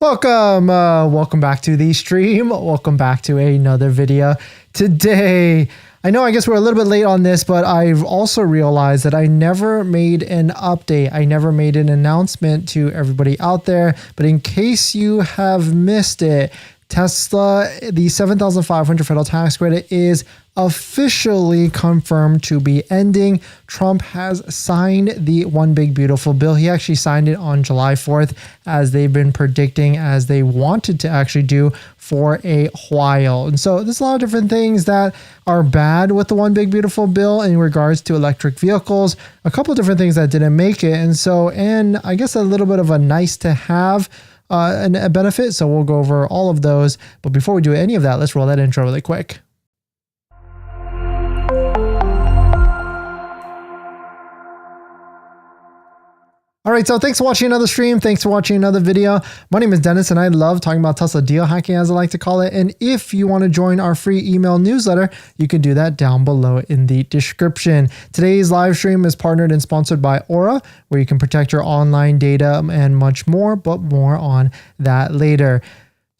Welcome back to the stream. Welcome back to another video. Today, I guess we're a little bit late on this, but I've also realized that I never made an update. I never made an announcement to everybody out there, but in case you have missed it, Tesla, the 7,500 federal tax credit is officially confirmed to be ending. Trump has signed the One Big Beautiful Bill. He actually signed it on July 4th, as they've been predicting, as they wanted to actually do for a while. And so there's a lot of different things that are bad with the One Big Beautiful Bill in regards to electric vehicles, a couple of different things that didn't make it. And I guess a little bit of a nice to have a benefit. So we'll go over all of those. But before we do any of that, let's roll that intro really quick. All right, so thanks for watching another stream. Thanks for watching another video. My name is Dennis, and I love talking about Tesla deal hacking, as I like to call it. And if you want to join our free email newsletter, you can do that down below in the description. Today's live stream is partnered and sponsored by Aura, where you can protect your online data and much more, but more on that later.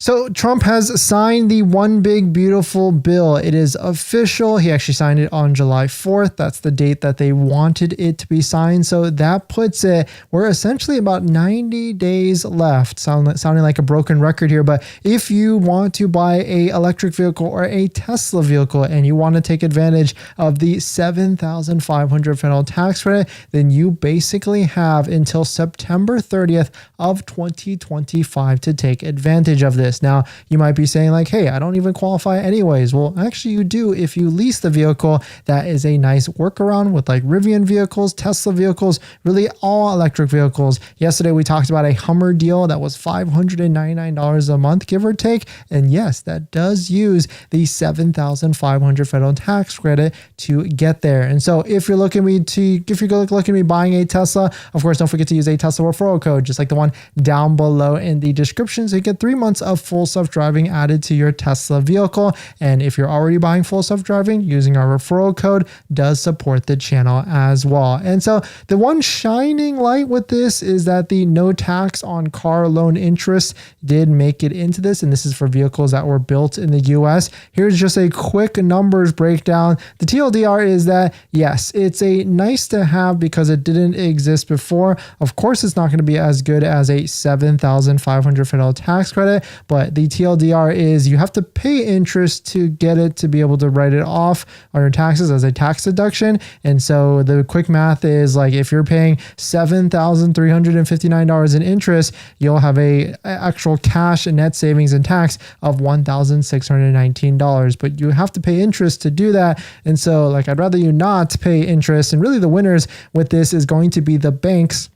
So Trump has signed the One Big Beautiful Bill. It is official. He actually signed it on July 4th. That's the date that they wanted it to be signed. So that puts it, we're essentially about 90 days left. Sounding like a broken record here, but if you want to buy a electric vehicle or a Tesla vehicle and you want to take advantage of the 7,500 federal tax credit, then you basically have until September 30th of 2025 to take advantage of this. Now, you might be saying like, hey, I don't even qualify anyways. Well, actually you do if you lease the vehicle. That is a nice workaround with like Rivian vehicles, Tesla vehicles, really all electric vehicles. Yesterday, we talked about a Hummer deal that was $599 a month, give or take. And yes, that does use the 7,500 federal tax credit to get there. And so if you're looking to be buying a Tesla, of course, don't forget to use a Tesla referral code, just like the one down below in the description. So you get 3 months of full self-driving added to your Tesla vehicle. And if you're already buying full self-driving, using our referral code does support the channel as well. And so the one shining light with this is that the no tax on car loan interest did make it into this. And this is for vehicles that were built in the US. Here's just a quick numbers breakdown. The TLDR is that, yes, it's a nice to have because it didn't exist before. Of course, it's not going to be as good as a 7,500 federal tax credit, but the TLDR is you have to pay interest to get it to be able to write it off on your taxes as a tax deduction. And so the quick math is like if you're paying $7,359 in interest, you'll have a actual cash and net savings and tax of $1,619. But you have to pay interest to do that. And so like I'd rather you not pay interest. And really the winners with this is going to be the banks,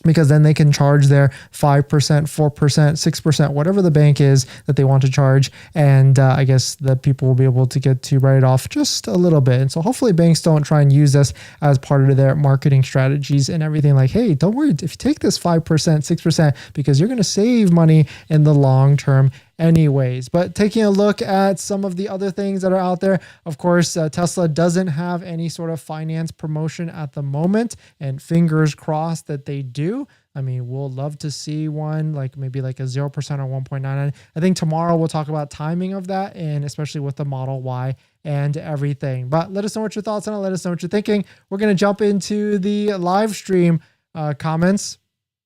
because then they can charge their 5%, 4%, 6%, whatever the bank is that they want to charge. And I guess the people will be able to get to write it off just a little bit. And so hopefully banks don't try and use this as part of their marketing strategies and everything like, hey, don't worry if you take this 5%, 6%, because you're going to save money in the long term anyways. But taking a look at some of the other things that are out there, of course, Tesla doesn't have any sort of finance promotion at the moment, and fingers crossed that they do. I mean, we'll love to see one, like maybe like a 0% or 1.99. I think tomorrow we'll talk about timing of that, and especially with the Model Y and everything. But let us know what your thoughts on it. Let us know what you're thinking. We're going to jump into the live stream comments.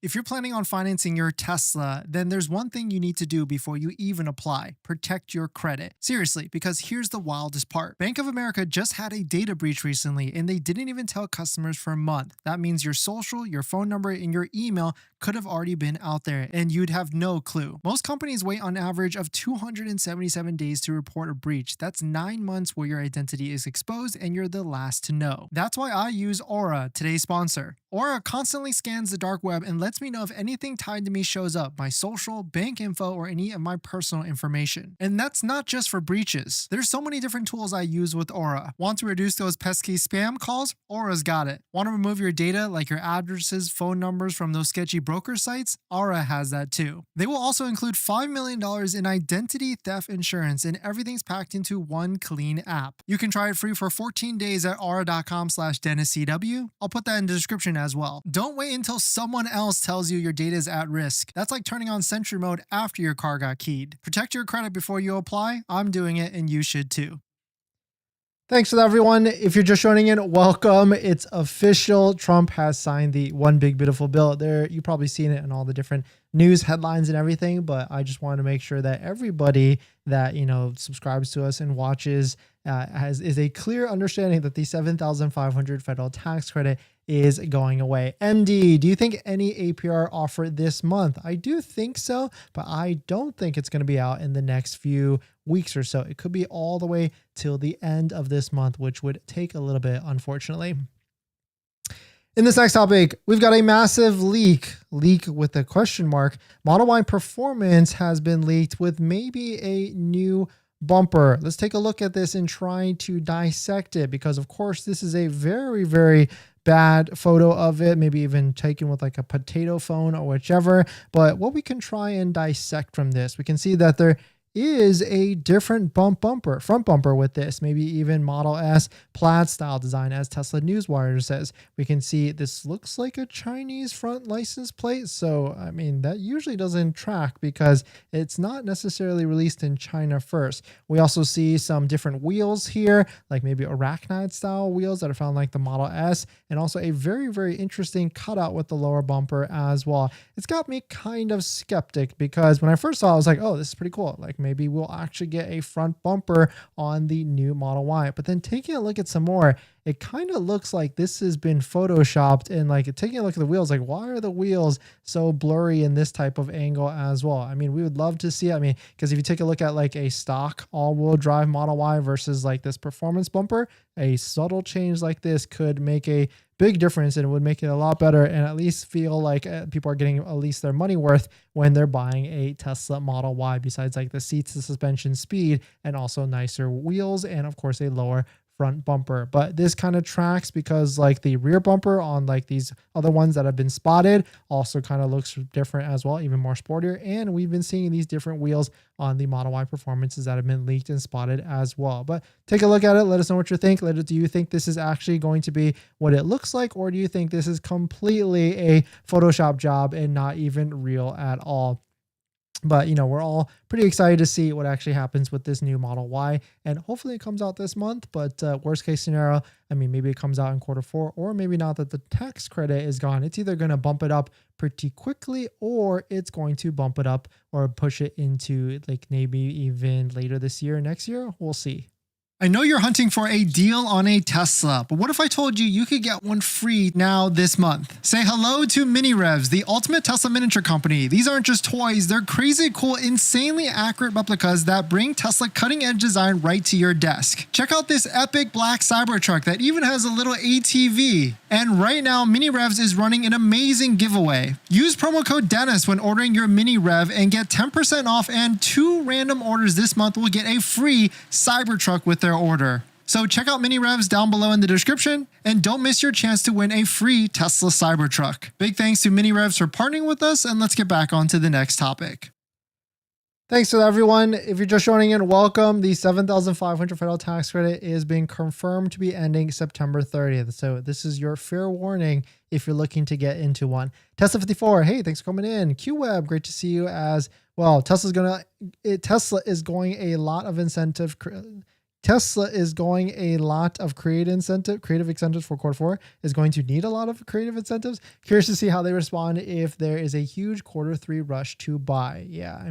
If you're planning on financing your Tesla, then there's one thing you need to do before you even apply: protect your credit. Seriously, because here's the wildest part. Bank of America just had a data breach recently, and they didn't even tell customers for a month. That means your social, your phone number, and your email could have already been out there, and you'd have no clue. Most companies wait on average of 277 days to report a breach. That's 9 months where your identity is exposed and you're the last to know. That's why I use Aura, today's sponsor. Aura constantly scans the dark web and lets me know if anything tied to me shows up, my social, bank info, or any of my personal information. And that's not just for breaches. There's so many different tools I use with Aura. Want to reduce those pesky spam calls? Aura's got it. Want to remove your data like your addresses, phone numbers from those sketchy broker sites, Aura has that too. They will also include $5 million in identity theft insurance, and everything's packed into one clean app. You can try it free for 14 days at aura.com/DennisCW. I'll put that in the description as well. Don't wait until someone else tells you your data is at risk. That's like turning on Sentry mode after your car got keyed. Protect your credit before you apply. I'm doing it and you should too. Thanks for that, everyone. If you're just joining in, welcome. It's official. Trump has signed the One Big Beautiful Bill. There, you've probably seen it in all the different news headlines and everything, but I just wanted to make sure that everybody that, subscribes to us and watches is a clear understanding that the $7,500 federal tax credit is going away. MD, do you think any APR offer this month? I do think so, but I don't think it's going to be out in the next few weeks or so. It could be all the way till the end of this month, which would take a little bit, unfortunately. In this next topic, we've got a massive leak with a question mark. Model Y Performance has been leaked with maybe a new bumper. Let's take a look at this and try to dissect it, because of course this is a very, very bad photo of it, maybe even taken with like a potato phone or whichever. But what we can try and dissect from this, we can see that there is a different front bumper with this, maybe even Model S plaid style design, as Tesla Newswire says. We can see this looks like a Chinese front license plate. So, I mean, that usually doesn't track because it's not necessarily released in China first. We also see some different wheels here, like maybe arachnid style wheels that are found like the Model S, and also a very, very interesting cutout with the lower bumper as well. It's got me kind of skeptic because when I first saw it, I was like, oh, this is pretty cool. Like, maybe we'll actually get a front bumper on the new Model Y. But then taking a look at some more, it kind of looks like this has been photoshopped, and like taking a look at the wheels, like why are the wheels so blurry in this type of angle as well? I mean, we would love to see, because if you take a look at like a stock all-wheel drive Model Y versus like this performance bumper, a subtle change like this could make a big difference, and it would make it a lot better and at least feel like people are getting at least their money worth when they're buying a Tesla Model Y, besides like the seats, the suspension, speed, and also nicer wheels, and of course a lower front bumper. But this kind of tracks because like the rear bumper on like these other ones that have been spotted also kind of looks different as well, even more sportier. And we've been seeing these different wheels on the Model Y Performances that have been leaked and spotted as well. But take a look at it. Let us know what you think. Do you think this is actually going to be what it looks like, or do you think this is completely a Photoshop job and not even real at all? But, we're all pretty excited to see what actually happens with this new Model Y, and hopefully it comes out this month. But worst case scenario, maybe it comes out in Q4, or maybe not, that the tax credit is gone. It's either going to bump it up pretty quickly, or it's going to bump it up or push it into like maybe even later this year, next year. We'll see. I know you're hunting for a deal on a Tesla, but what if I told you you could get one free now this month? Say hello to Mini Revs, the ultimate Tesla miniature company. These aren't just toys, they're crazy cool, insanely accurate replicas that bring Tesla cutting edge design right to your desk. Check out this epic black Cybertruck that even has a little ATV. And right now, Mini Revs is running an amazing giveaway. Use promo code Dennis when ordering your Mini Rev and get 10% off, and 2 random orders this month will get a free Cybertruck with their order. So check out Mini Revs down below in the description, and don't miss your chance to win a free Tesla Cybertruck. Big thanks to Mini Revs for partnering with us, and let's get back on to the next topic. Thanks to everyone. If you're just joining in, welcome. The $7,500 federal tax credit is being confirmed to be ending September 30th. So this is your fair warning if you're looking to get into one. Tesla 54, hey, thanks for coming in. QWeb, great to see you as well. Tesla is going a lot of creative incentives for Q4, is going to need a lot of creative incentives. Curious to see how they respond if there is a huge Q3 rush to buy. Yeah,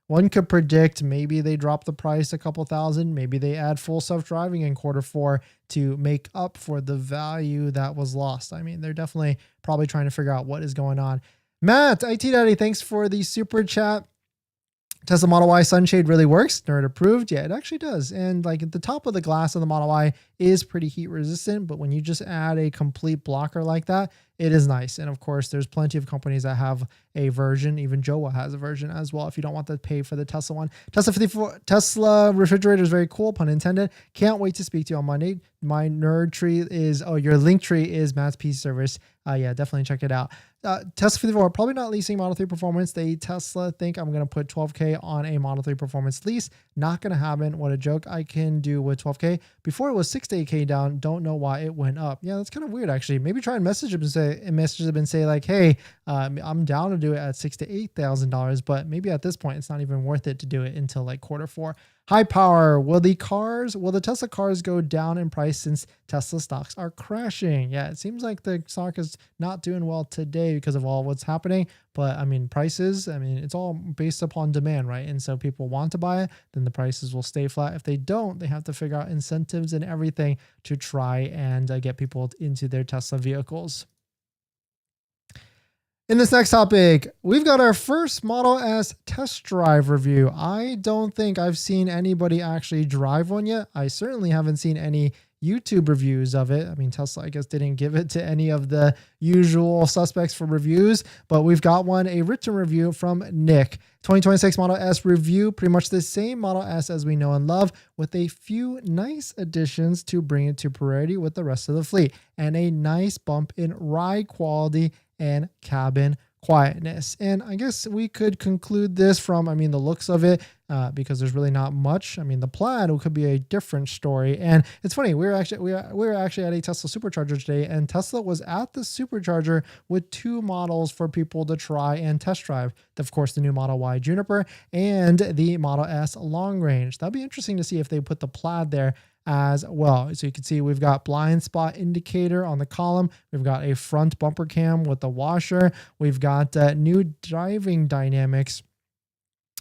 one could predict maybe they drop the price a couple thousand, maybe they add full self-driving in Q4 to make up for the value that was lost. They're definitely probably trying to figure out what is going on. Matt, IT Daddy, thanks for the super chat. Tesla Model Y sunshade really works. Nerd approved. Yeah, it actually does. And like at the top of the glass of the Model Y is pretty heat resistant, but when you just add a complete blocker like that, it is nice. And of course, there's plenty of companies that have a version. Even Joah has a version as well if you don't want to pay for the Tesla one. Tesla refrigerator is very cool, pun intended. Can't wait to speak to you on Monday. My nerd tree is, your link tree is Matt's PC service. Yeah, definitely check it out. Tesla 54, probably not leasing Model 3 Performance. They Tesla think I'm going to put 12K on a Model 3 Performance lease. Not going to happen. What a joke. I can do with 12K. Before it was 6 to 8K down. Don't know why it went up. Yeah, that's kind of weird actually. Maybe try and message them and say like, hey, I'm down to do it at $6,000 to $8,000, but maybe at this point it's not even worth it to do it until like Q4. High power. Will the Tesla cars go down in price since Tesla stocks are crashing? Yeah, it seems like the stock is not doing well today because of all what's happening. But I mean, prices, it's all based upon demand, right? And so people want to buy it, then the prices will stay flat. If they don't, they have to figure out incentives and everything to try and get people into their Tesla vehicles. In this next topic, we've got our first Model S test drive review. I don't think I've seen anybody actually drive one yet. I certainly haven't seen any YouTube reviews of it. Tesla, I guess, didn't give it to any of the usual suspects for reviews, but we've got a written review from Nick. 2026 Model S review, pretty much the same Model S as we know and love, with a few nice additions to bring it to parity with the rest of the fleet, and a nice bump in ride quality and cabin quietness. And I guess we could conclude this from, the looks of it, because there's really not much. The Plaid could be a different story. And it's funny, we were actually at a Tesla Supercharger today, and Tesla was at the Supercharger with 2 models for people to try and test drive. Of course, the new Model Y Juniper and the Model S Long Range. That'd be interesting to see if they put the Plaid there as well. So you can see we've got blind spot indicator on the column. We've got a front bumper cam with the washer. We've got new driving dynamics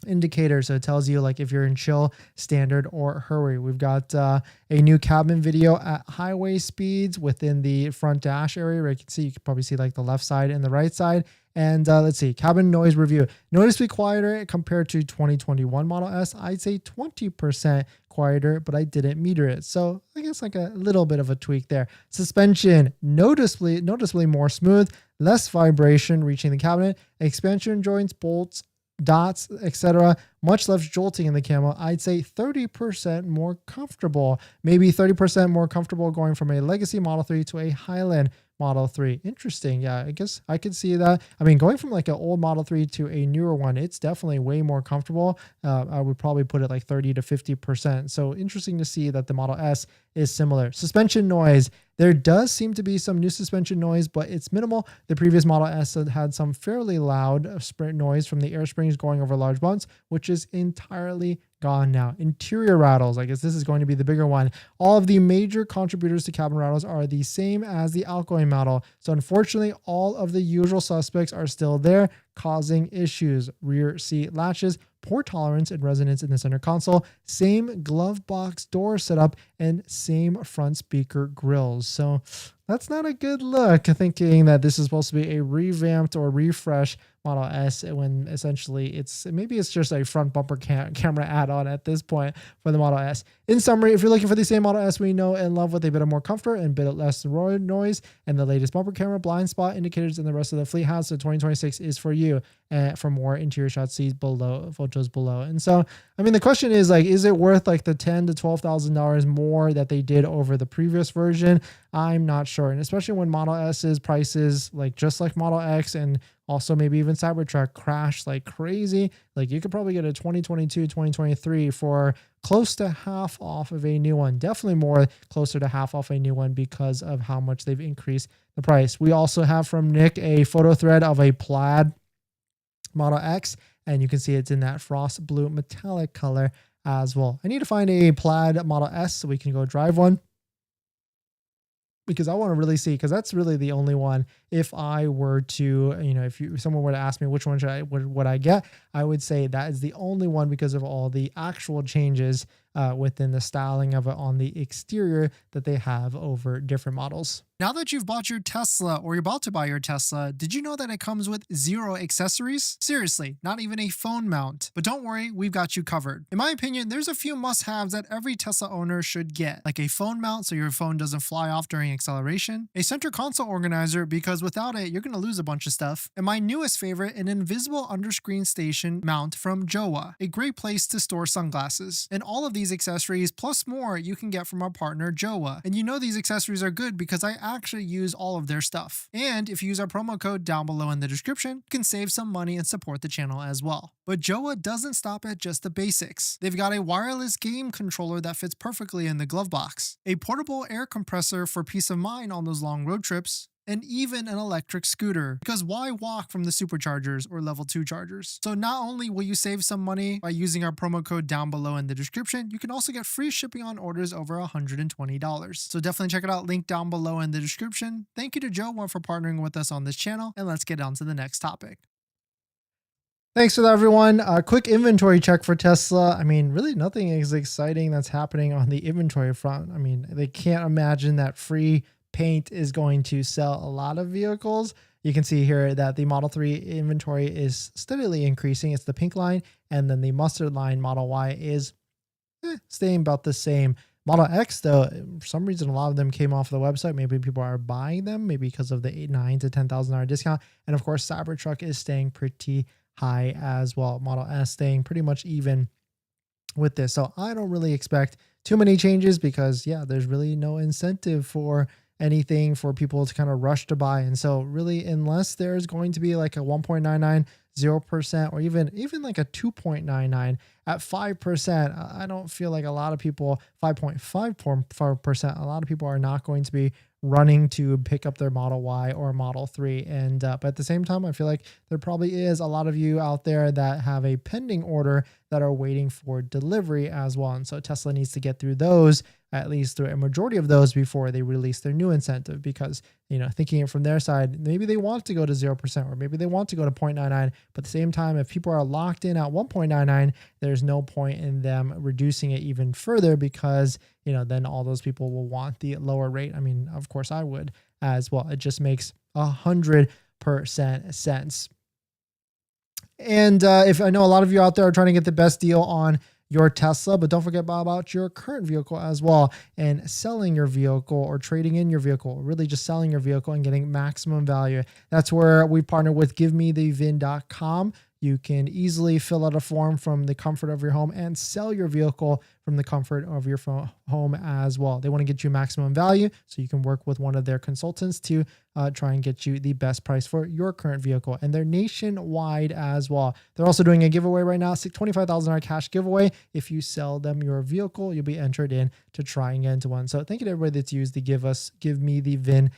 indicator, so it tells you like if you're in chill, standard, or hurry. We've got a new cabin video at highway speeds within the front dash area where you can probably see like the left side and the right side. And let's see, cabin noise review. Noticeably quieter compared to 2021 Model S. I'd say 20% quieter, but I didn't meter it. So I guess like a little bit of a tweak there. Suspension, noticeably more smooth, less vibration reaching the cabinet, expansion joints, bolts, dots, etc. Much less jolting in the camo. I'd say 30% more comfortable. Maybe 30% more comfortable going from a legacy Model 3 to a Highland Model 3. Interesting. Yeah, I guess I could see that. Going from like an old Model 3 to a newer one, it's definitely way more comfortable. I would probably put it like 30 to 50%. So interesting to see that the Model S is similar. Suspension noise. There does seem to be some new suspension noise, but it's minimal. The previous Model S had some fairly loud noise from the air springs going over large bumps, which is entirely gone now. Interior rattles, I guess this is going to be the bigger one. All of the major contributors to cabin rattles are the same as the outgoing model. So unfortunately, all of the usual suspects are still there, causing issues. Rear seat latches, poor tolerance and resonance in the center console, same glove box door setup, and same front speaker grills. So that's not a good look, thinking that this is supposed to be a revamped or refresh Model S when essentially it's just a front bumper camera add-on at this point for the Model S. In summary, if you're looking for the same Model S we know and love with a bit of more comfort and a bit less road noise and the latest bumper camera, blind spot indicators, and the rest of the fleet has, so 2026 is for you. For more interior shots, see photos below. And so, the question is like, is it worth like the $10,000 to $12,000 more that they did over the previous version? I'm not sure. And especially when Model S's prices, like just like Model X and also maybe even Cybertruck, crashed like crazy. Like you could probably get a 2022, 2023 for close to half off of a new one. Definitely more closer to half off a new one because of how much they've increased the price. We also have from Nick a photo thread of a plaid Model X, and you can see it's in that frost blue metallic color as well. I need to find a plaid Model S so we can go drive one, because I want to really see, because that's really the only one. If I were to, if someone were to ask me which one would I get, I would say that is the only one because of all the actual changes within the styling of it on the exterior that they have over different models. Now that you've bought your Tesla or you're about to buy your Tesla, did you know that it comes with 0 accessories? Seriously, not even a phone mount. But don't worry, we've got you covered. In my opinion, there's a few must-haves that every Tesla owner should get, like a phone mount so your phone doesn't fly off during acceleration, a center console organizer because without it, you're going to lose a bunch of stuff, and my newest favorite, an invisible underscreen station mount from Joah, a great place to store sunglasses. And all of these accessories plus more you can get from our partner Joah. And you know these accessories are good because I actually use all of their stuff. And if you use our promo code down below in the description, you can save some money and support the channel as well. But Joah doesn't stop at just the basics. They've got a wireless game controller that fits perfectly in the glove box, a portable air compressor for peace of mind on those long road trips, and even an electric scooter, because why walk from the superchargers or level 2 chargers? So not only will you save some money by using our promo code down below in the description, you can also get free shipping on orders over $120. So definitely check it out, link down below in the description. Thank you to Joah for partnering with us on this channel, and let's get on to the next topic. Thanks for that, everyone. A quick inventory check for Tesla. I mean, really nothing is exciting that's happening on the inventory front. I mean, they can't imagine that free paint is going to sell a lot of vehicles. You can see here that the Model 3 inventory is steadily increasing. It's the pink line, and then the mustard line Model Y is staying about the same. Model X, though, for some reason, a lot of them came off the website. Maybe people are buying them, maybe because of the $9,000 to $10,000 discount. And of course, Cybertruck is staying pretty high as well. Model S staying pretty much even with this. So I don't really expect too many changes because, yeah, there's really no incentive for anything for people to kind of rush to buy. And so really, unless there's going to be like a 1.99, 0%, or even like a 2.99 at 5%, I don't feel like a lot of people, 5.54%, a lot of people are not going to be running to pick up their Model Y or Model 3. And but at the same time, I feel like there probably is a lot of you out there that have a pending order that are waiting for delivery as well. And so Tesla needs to get through those, at least through a majority of those, before they release their new incentive, because, you know, thinking it from their side, maybe they want to go to 0% or maybe they want to go to 0.99, but at the same time, if people are locked in at 1.99, there's no point in them reducing it even further, because, you know, then all those people will want the lower rate. I mean, of course I would as well. It just makes 100% sense. And if I know a lot of you out there are trying to get the best deal on your Tesla, but don't forget about your current vehicle as well, and selling your vehicle or trading in your vehicle, really just selling your vehicle and getting maximum value. That's where we partner with GiveMeVin.com. You can easily fill out a form from the comfort of your home and sell your vehicle from the comfort of your home as well. They want to get you maximum value, so you can work with one of their consultants to try and get you the best price for your current vehicle. And they're nationwide as well. They're also doing a giveaway right now, $25,000 cash giveaway. If you sell them your vehicle, you'll be entered in to try and get into one. So thank you to everybody that's used the GiveMeVin.com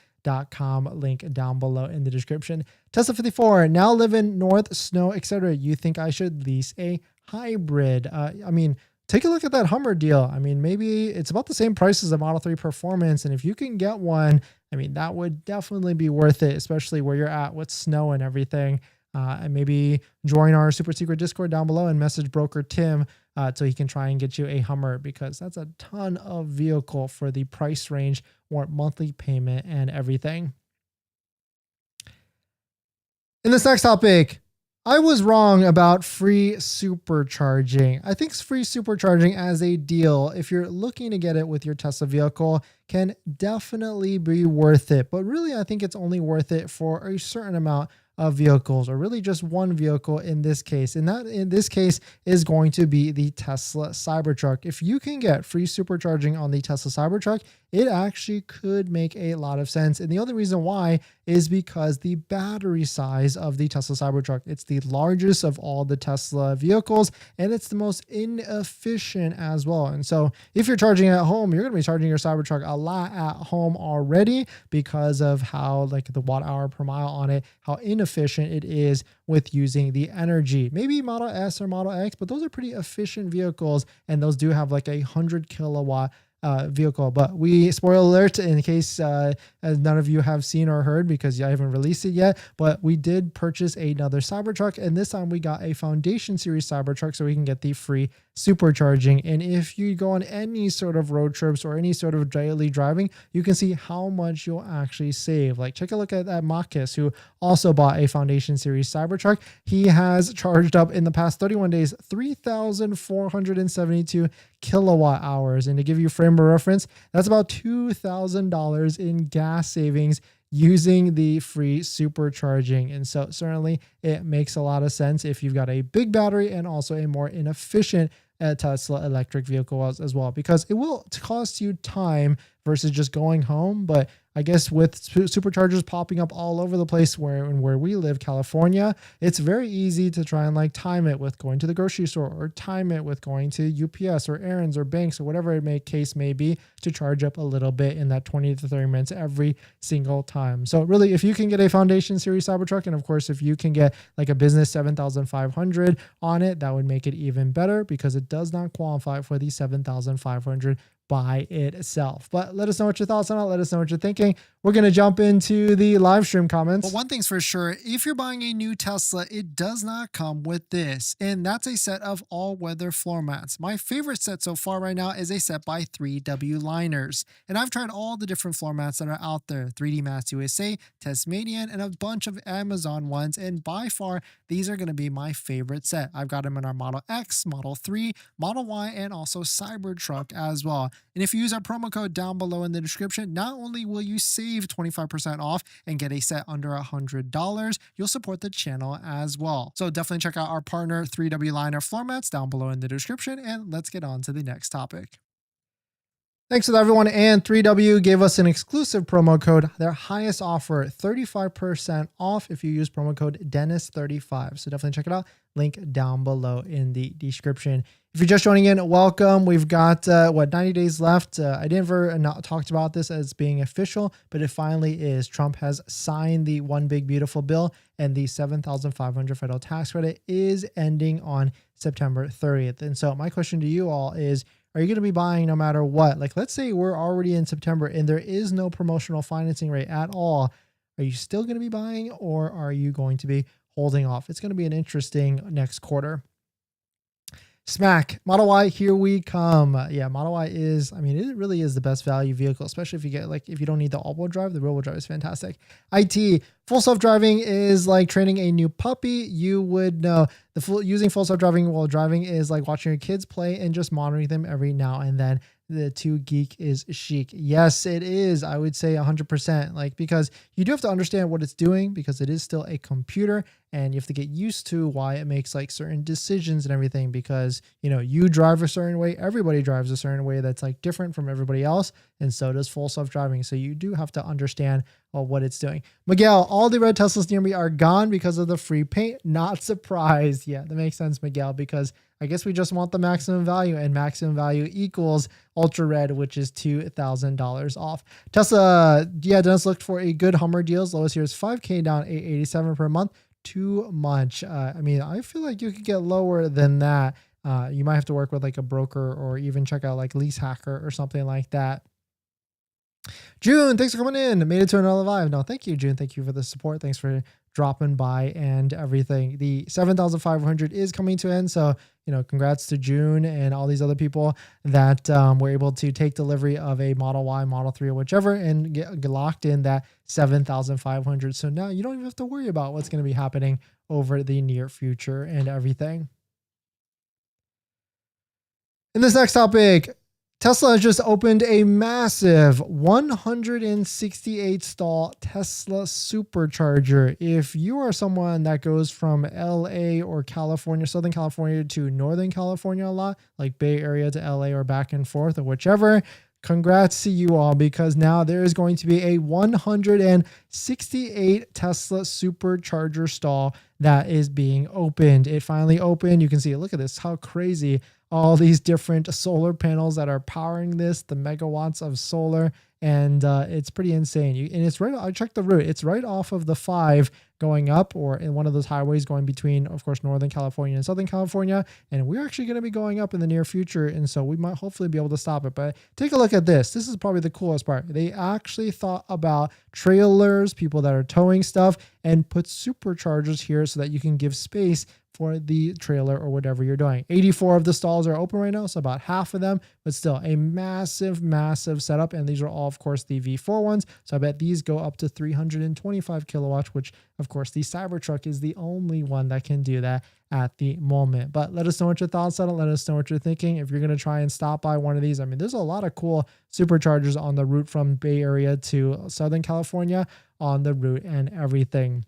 link down below in the description. Tesla 54, now live in north, snow, etc. You think I should lease a hybrid? I mean, take a look at that Hummer deal. I mean, maybe it's about the same price as the Model 3 Performance. And if you can get one, I mean, that would definitely be worth it, especially where you're at with snow and everything. And maybe join our super secret Discord down below and message broker Tim so he can try and get you a Hummer, because that's a ton of vehicle for the price range or monthly payment and everything. In this next topic, I was wrong about free supercharging. I think free supercharging as a deal, if you're looking to get it with your Tesla vehicle, can definitely be worth it. But really, I think it's only worth it for a certain amount of vehicles, or really just one vehicle in this case. And that in this case is going to be the Tesla Cybertruck. If you can get free supercharging on the Tesla Cybertruck, it actually could make a lot of sense. And the only reason why is because the battery size of the Tesla Cybertruck, it's the largest of all the Tesla vehicles, and it's the most inefficient as well. And so if you're charging at home, you're going to be charging your Cybertruck a lot at home already, because of how, like, the watt hour per mile on it, how inefficient it is with using the energy. Maybe Model S or Model X, but those are pretty efficient vehicles, and those do have like 100 kilowatt vehicle. But spoiler alert, in case none of you have seen or heard because I haven't released it yet, but we did purchase another Cybertruck, and this time we got a Foundation Series Cybertruck so we can get the free supercharging. And if you go on any sort of road trips or any sort of daily driving, you can see how much you'll actually save. Like, take a look at that Marcus, who also bought a Foundation Series Cybertruck. He has charged up in the past 31 days 3,472 kilowatt hours. And to give you a frame of reference, that's about $2,000 in gas savings using the free supercharging. And so certainly it makes a lot of sense if you've got a big battery and also a more inefficient Tesla electric vehicle as well, because it will cost you time versus just going home. But I guess with superchargers popping up all over the place where we live, California, it's very easy to try and like time it with going to the grocery store, or time it with going to UPS or errands or banks or whatever case may be, to charge up a little bit in that 20 to 30 minutes every single time. So really, if you can get a Foundation Series Cybertruck, and of course, if you can get like a business 7,500 on it, that would make it even better, because it does not qualify for the 7,500 by itself. But let us know what your thoughts on it. Let us know what you're thinking. We're going to jump into the live stream comments. But one thing's for sure, if you're buying a new Tesla, it does not come with this. And that's a set of all-weather floor mats. My favorite set so far right now is a set by 3W Liners. And I've tried all the different floor mats that are out there. 3D Mats USA, Tasmanian, and a bunch of Amazon ones. And by far, these are going to be my favorite set. I've got them in our Model X, Model 3, Model Y, and also Cybertruck as well. And if you use our promo code down below in the description, not only will you save 25% off and get a set under $100, you'll support the channel as well. So definitely check out our partner 3W Liner floor mats down below in the description, and let's get on to the next topic. Thanks to everyone, and 3W gave us an exclusive promo code, their highest offer, 35% off if you use promo code Dennis35. So definitely check it out. Link down below in the description. If you're just joining in, welcome. We've got 90 days left. I never talked about this as being official, but it finally is. Trump has signed the One Big Beautiful Bill, and the 7,500 federal tax credit is ending on September 30th. And so my question to you all is, are you going to be buying no matter what? Like, let's say we're already in September and there is no promotional financing rate at all. Are you still going to be buying, or are you going to be holding off? It's going to be an interesting next quarter. Smack, Model Y, here we come. Yeah, Model Y is, I mean, it really is the best value vehicle, especially if you get, like, if you don't need the all-wheel drive, the rear-wheel drive is fantastic. IT, full self-driving is like training a new puppy. You would know using full self-driving while driving is like watching your kids play and just monitoring them every now and then. The two geek is chic. Yes, it is. I would say 100%, like, because you do have to understand what it's doing, because it is still a computer, and you have to get used to why it makes like certain decisions and everything, because, you know, you drive a certain way, everybody drives a certain way that's like different from everybody else. And so does full self-driving. So you do have to understand what it's doing. Miguel, all the red Teslas near me are gone because of the free paint. Not surprised. Yeah, that makes sense, Miguel, because I guess we just want the maximum value, and maximum value equals ultra red, which is $2,000 off. Tesla, yeah, Dennis looked for a good Hummer deals. Lowest here is $5K down, $887 per month. Too much. I mean, I feel like you could get lower than that. You might have to work with like a broker, or even check out like Lease Hacker or something like that. June, thanks for coming in. Made it to another live. No, thank you, June. Thank you for the support. Thanks for dropping by and everything. The 7,500 is coming to an end. So, you know, congrats to June and all these other people that were able to take delivery of a Model Y, Model 3, or whichever, and get locked in that 7,500. So now you don't even have to worry about what's going to be happening over the near future and everything. In this next topic, Tesla has just opened a massive 168 stall Tesla Supercharger. If you are someone that goes from LA or California, Southern California to Northern California a lot, like Bay Area to LA or back and forth or whichever, congrats to you all, because now there is going to be a 168 Tesla Supercharger stall that is being opened. It finally opened. You can see, look at this, how crazy all these different solar panels that are powering this, the megawatts of solar and it's pretty insane. And it's right. I checked the route. It's right off of the 5 going up, or in one of those highways going between, of course, Northern California and Southern California. And we're actually going to be going up in the near future, and so we might hopefully be able to stop it. But take a look at this. This is probably the coolest part. They actually thought about trailers, people that are towing stuff, and put superchargers here so that you can give space for the trailer or whatever you're doing. 84 of the stalls are open right now, so about half of them, but still a massive setup. And these are all, of course, the V4 ones. So I bet these go up to 325 kilowatts, which, of course, the Cybertruck is the only one that can do that at the moment. But let us know what your thoughts on it. Let us know what you're thinking. If you're going to try and stop by one of these, I mean, there's a lot of cool superchargers on the route from Bay Area to Southern California on the route and everything.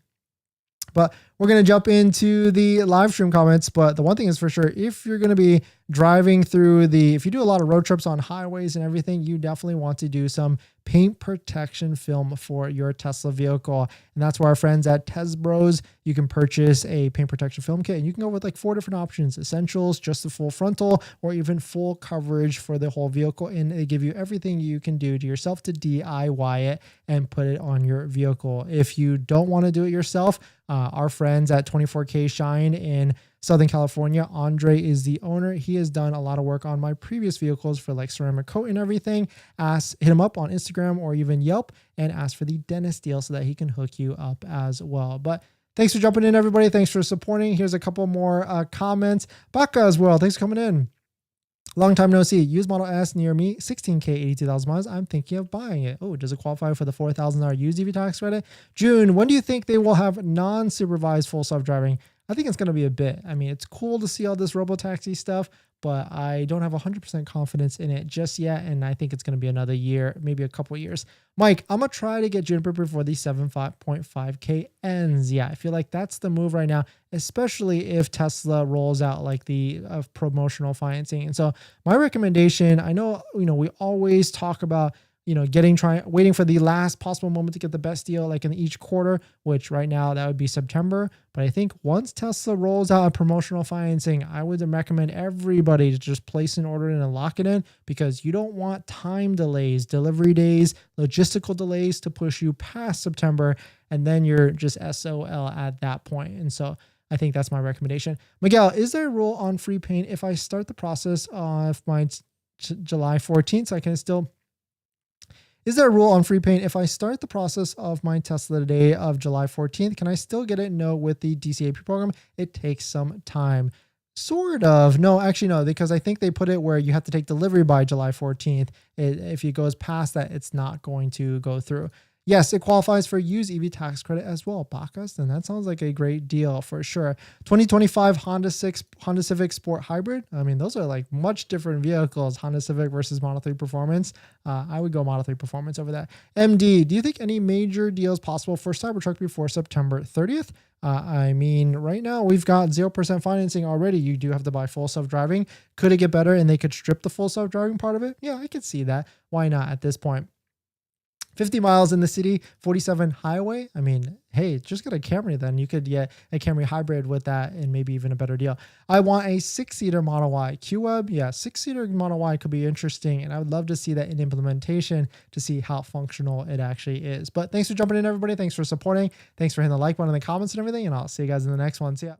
But we're going to jump into the live stream comments. But the one thing is for sure, if you're going to be driving through if you do a lot of road trips on highways and everything, you definitely want to do some paint protection film for your Tesla vehicle. And that's where our friends at Tesbros, you can purchase a paint protection film kit, and you can go with like 4 different options: essentials, just the full frontal, or even full coverage for the whole vehicle. And they give you everything you can do to yourself to DIY it and put it on your vehicle. If you don't want to do it yourself, our friends at 24K Shine in Southern California, Andre is the owner. He has done a lot of work on my previous vehicles for like ceramic coat and everything. Hit him up on Instagram or even Yelp and ask for the dentist deal so that he can hook you up as well. But thanks for jumping in, everybody. Thanks for supporting. Here's a couple more comments. Baka as well. Thanks for coming in. Long time no see. Used Model S near me, 16K, 82,000 miles. I'm thinking of buying it. Oh, does it qualify for the $4,000 used EV tax credit? June, when do you think they will have non-supervised full self-driving? I think it's going to be a bit. I mean, it's cool to see all this robotaxi stuff, but I don't have 100% confidence in it just yet. And I think it's going to be another year, maybe a couple years. Mike, I'm going to try to get Juniper before the 7.5K ends. Yeah, I feel like that's the move right now, especially if Tesla rolls out like the promotional financing. And so my recommendation, I know, we always talk about, waiting for the last possible moment to get the best deal, like in each quarter, which right now that would be September. But I think once Tesla rolls out a promotional financing, I would recommend everybody to just place an order in and lock it in, because you don't want time delays, delivery days, logistical delays to push you past September. And then you're just SOL at that point. And so I think that's my recommendation. Miguel, is there a rule on free paint if I start the process of my July 14th? So I can still... Is there a rule on free paint? If I start the process of my Tesla today of July 14th, can I still get it? No, with the DCAP program, it takes some time. Sort of. No, actually, no, because I think they put it where you have to take delivery by July 14th. If it goes past that, it's not going to go through. Yes, it qualifies for used EV tax credit as well, Bacchus. Then that sounds like a great deal for sure. 2025 Honda Civic Sport Hybrid. I mean, those are like much different vehicles. Honda Civic versus Model 3 Performance. I would go Model 3 Performance over that. MD, do you think any major deals possible for Cybertruck before September 30th? I mean, right now we've got 0% financing already. You do have to buy full self-driving. Could it get better and they could strip the full self-driving part of it? Yeah, I could see that. Why not at this point? 50 miles in the city, 47 highway. I mean, hey, just get a Camry then. You could get a Camry hybrid with that and maybe even a better deal. I want a 6-seater Model Y. QWeb, yeah, 6-seater Model Y could be interesting. And I would love to see that in implementation to see how functional it actually is. But thanks for jumping in, everybody. Thanks for supporting. Thanks for hitting the like button in the comments and everything. And I'll see you guys in the next one. See ya.